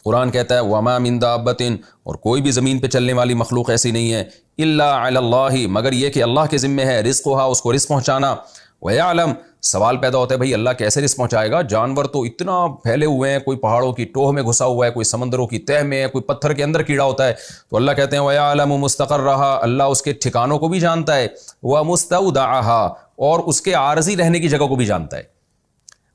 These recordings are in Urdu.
قرآن کہتا ہے وما من دابۃ، اور کوئی بھی زمین پہ چلنے والی مخلوق ایسی نہیں ہے الا علی اللہ، مگر یہ کہ اللہ کے ذمہ ہے رزقھا، اس کو رزق پہنچانا، ویعلم، سوال پیدا ہوتا ہے بھائی اللہ کیسے رزق پہنچائے گا؟ جانور تو اتنا پھیلے ہوئے ہیں، کوئی پہاڑوں کی ٹوہ میں گھسا ہوا ہے، کوئی سمندروں کی تہہ میں ہے، کوئی پتھر کے اندر کیڑا ہوتا ہے، تو اللہ کہتے ہیں ویعلم مستقرھا، اللہ اس کے ٹھکانوں کو بھی جانتا ہے، ومستودعھا، اور اس کے عارضی رہنے کی جگہ کو بھی جانتا ہے۔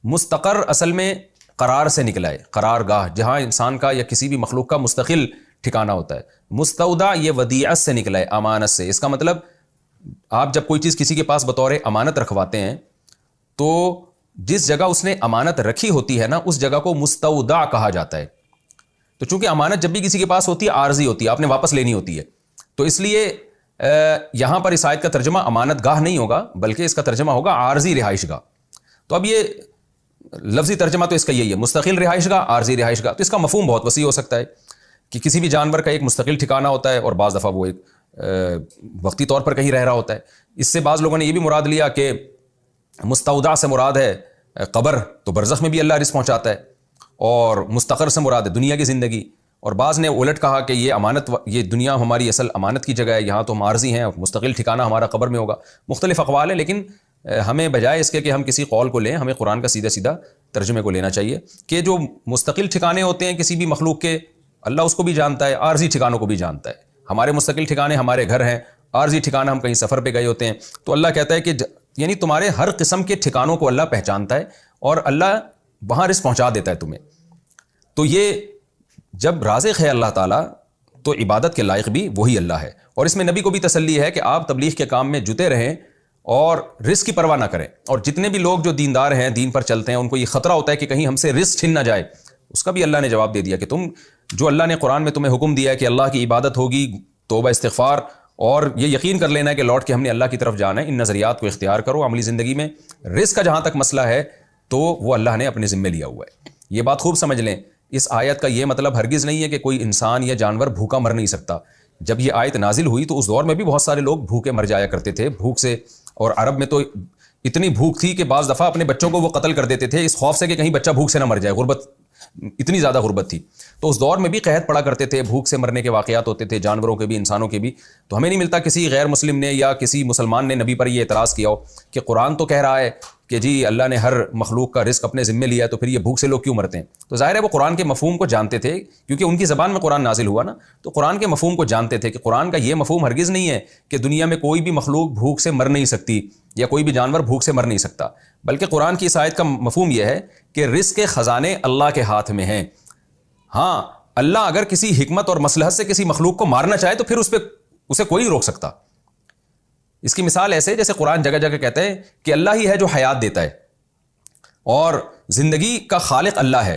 مستقر اصل میں قرار سے نکلا ہے، قرار گاہ، جہاں انسان کا یا کسی بھی مخلوق کا مستقل ٹھکانہ ہوتا ہے۔ مستودع یہ ودیعت سے نکلا ہے، امانت سے۔ اس کا مطلب آپ جب کوئی چیز کسی کے پاس بطور امانت رکھواتے ہیں تو جس جگہ اس نے امانت رکھی ہوتی ہے نا، اس جگہ کو مستودع کہا جاتا ہے۔ تو چونکہ امانت جب بھی کسی کے پاس ہوتی ہے عارضی ہوتی ہے، آپ نے واپس لینی ہوتی ہے، تو اس لیے یہاں پر اس آیت کا ترجمہ امانت گاہ نہیں ہوگا، بلکہ اس کا ترجمہ ہوگا عارضی رہائش گاہ۔ تو اب یہ لفظی ترجمہ تو اس کا یہی ہے، مستقل رہائش گاہ، عارضی رہائش گاہ۔ تو اس کا مفہوم بہت وسیع ہو سکتا ہے کہ کسی بھی جانور کا ایک مستقل ٹھکانہ ہوتا ہے اور بعض دفعہ وہ ایک وقتی طور پر کہیں رہ رہا ہوتا ہے۔ اس سے بعض لوگوں نے یہ بھی مراد لیا کہ مستودع سے مراد ہے قبر، تو برزخ میں بھی اللہ رزق پہنچاتا ہے، اور مستقر سے مراد ہے دنیا کی زندگی، اور بعض نے الٹ کہا کہ یہ امانت، یہ دنیا ہماری اصل امانت کی جگہ ہے، یہاں تو ہم عارضی ہیں، مستقل ٹھکانہ ہمارا قبر میں ہوگا۔ مختلف اقوال ہیں، لیکن ہمیں بجائے اس کے کہ ہم کسی قول کو لیں، ہمیں قرآن کا سیدھا سیدھا ترجمے کو لینا چاہیے کہ جو مستقل ٹھکانے ہوتے ہیں کسی بھی مخلوق کے، اللہ اس کو بھی جانتا ہے، عارضی ٹھکانوں کو بھی جانتا ہے۔ ہمارے مستقل ٹھکانے ہمارے گھر ہیں، عارضی ٹھکانہ ہم کہیں سفر پہ گئے ہوتے ہیں، تو اللہ کہتا ہے کہ یعنی تمہارے ہر قسم کے ٹھکانوں کو اللہ پہچانتا ہے، اور اللہ وہاں رزق پہنچا دیتا ہے تمہیں۔ تو یہ جب رازق ہے اللہ تعالیٰ، تو عبادت کے لائق بھی وہی اللہ ہے، اور اس میں نبی کو بھی تسلی ہے کہ آپ تبلیغ کے کام میں جٹے رہیں اور رزق کی پرواہ نہ کریں۔ اور جتنے بھی لوگ جو دیندار ہیں، دین پر چلتے ہیں، ان کو یہ خطرہ ہوتا ہے کہ کہیں ہم سے رزق چھن نہ جائے، اس کا بھی اللہ نے جواب دے دیا کہ تم جو اللہ نے قرآن میں تمہیں حکم دیا ہے کہ اللہ کی عبادت ہوگی، توبہ استغفار، اور یہ یقین کر لینا ہے کہ لوٹ کے ہم نے اللہ کی طرف جانا ہے، ان نظریات کو اختیار کرو عملی زندگی میں۔ رزق کا جہاں تک مسئلہ ہے تو وہ اللہ نے اپنے ذمے لیا ہوا ہے۔ یہ بات خوب سمجھ لیں، اس آیت کا یہ مطلب ہرگز نہیں ہے کہ کوئی انسان یا جانور بھوکا مر نہیں سکتا۔ جب یہ آیت نازل ہوئی تو اس دور میں بھی بہت سارے لوگ بھوکے مر جایا کرتے تھے، بھوک سے، اور عرب میں تو اتنی بھوک تھی کہ بعض دفعہ اپنے بچوں کو وہ قتل کر دیتے تھے اس خوف سے کہ کہیں بچہ بھوک سے نہ مر جائے، غربت، اتنی زیادہ غربت تھی۔ تو اس دور میں بھی قحط پڑا کرتے تھے، بھوک سے مرنے کے واقعات ہوتے تھے، جانوروں کے بھی، انسانوں کے بھی۔ تو ہمیں نہیں ملتا کسی غیر مسلم نے یا کسی مسلمان نے نبی پر یہ اعتراض کیا ہو کہ قرآن تو کہہ رہا ہے کہ جی اللہ نے ہر مخلوق کا رزق اپنے ذمے لیا ہے، تو پھر یہ بھوک سے لوگ کیوں مرتے ہیں؟ تو ظاہر ہے وہ قرآن کے مفہوم کو جانتے تھے، کیونکہ ان کی زبان میں قرآن نازل ہوا نا، تو قرآن کے مفہوم کو جانتے تھے کہ قرآن کا یہ مفہوم ہرگز نہیں ہے کہ دنیا میں کوئی بھی مخلوق بھوک سے مر نہیں سکتی یا کوئی بھی جانور بھوک سے مر نہیں سکتا، بلکہ قرآن کی اس آیت کا مفہوم یہ ہے کہ رزق کے خزانے اللہ کے ہاتھ میں ہیں۔ ہاں، اللہ اگر کسی حکمت اور مصلحت سے کسی مخلوق کو مارنا چاہے تو پھر اسے کوئی نہیں روک سکتا۔ اس کی مثال ایسے جیسے قرآن جگہ جگہ کہتے ہیں کہ اللہ ہی ہے جو حیات دیتا ہے اور زندگی کا خالق اللہ ہے،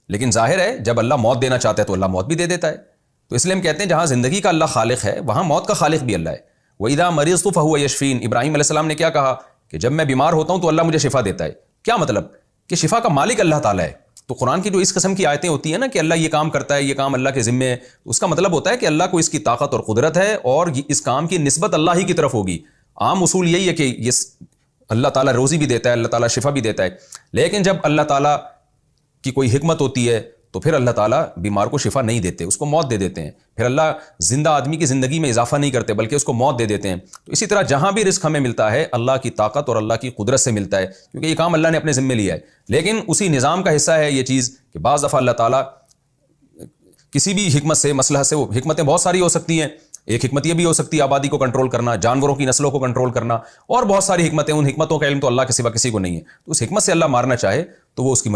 لیکن ظاہر ہے جب اللہ موت دینا چاہتا ہے تو اللہ موت بھی دے دیتا ہے۔ تو اس لیے ہم کہتے ہیں جہاں زندگی کا اللہ خالق ہے وہاں موت کا خالق بھی اللہ ہے۔ وَإِذَا مَرِضْتُ فَهُوَ يَشْفِينِ، ابراہیم علیہ السلام نے کیا کہا کہ جب میں بیمار ہوتا ہوں تو اللہ مجھے شفا دیتا ہے۔ کیا مطلب؟ کہ شفا کا مالک اللہ تعالیٰ ہے۔ تو قرآن کی جو اس قسم کی آیتیں ہوتی ہیں نا کہ اللہ یہ کام کرتا ہے، یہ کام اللہ کے ذمے ہے، اس کا مطلب ہوتا ہے کہ اللہ کو اس کی طاقت اور قدرت ہے اور اس کام کی نسبت اللہ ہی کی طرف ہوگی۔ عام اصول یہی ہے کہ یہ اللہ تعالیٰ روزی بھی دیتا ہے، اللہ تعالیٰ شفا بھی دیتا ہے، لیکن جب اللہ تعالیٰ کی کوئی حکمت ہوتی ہے تو پھر اللہ تعالیٰ بیمار کو شفا نہیں دیتے، اس کو موت دے دیتے ہیں۔ پھر اللہ زندہ آدمی کی زندگی میں اضافہ نہیں کرتے بلکہ اس کو موت دے دیتے ہیں۔ تو اسی طرح جہاں بھی رزق ہمیں ملتا ہے اللہ کی طاقت اور اللہ کی قدرت سے ملتا ہے، کیونکہ یہ کام اللہ نے اپنے ذمے لیا ہے۔ لیکن اسی نظام کا حصہ ہے یہ چیز کہ بعض دفعہ اللہ تعالیٰ کسی بھی حکمت سے، مصلحت سے، وہ حکمتیں بہت ساری ہو سکتی ہیں، ایک حکمت یہ بھی ہو سکتی ہے آبادی کو کنٹرول کرنا، جانوروں کی نسلوں کو کنٹرول کرنا، اور بہت ساری حکمتیں، ان حکمتوں کا علم تو اللہ کے سوا کسی کو نہیں ہے۔ تو اس حکمت سے اللہ مارنا چاہے تو وہ اس کی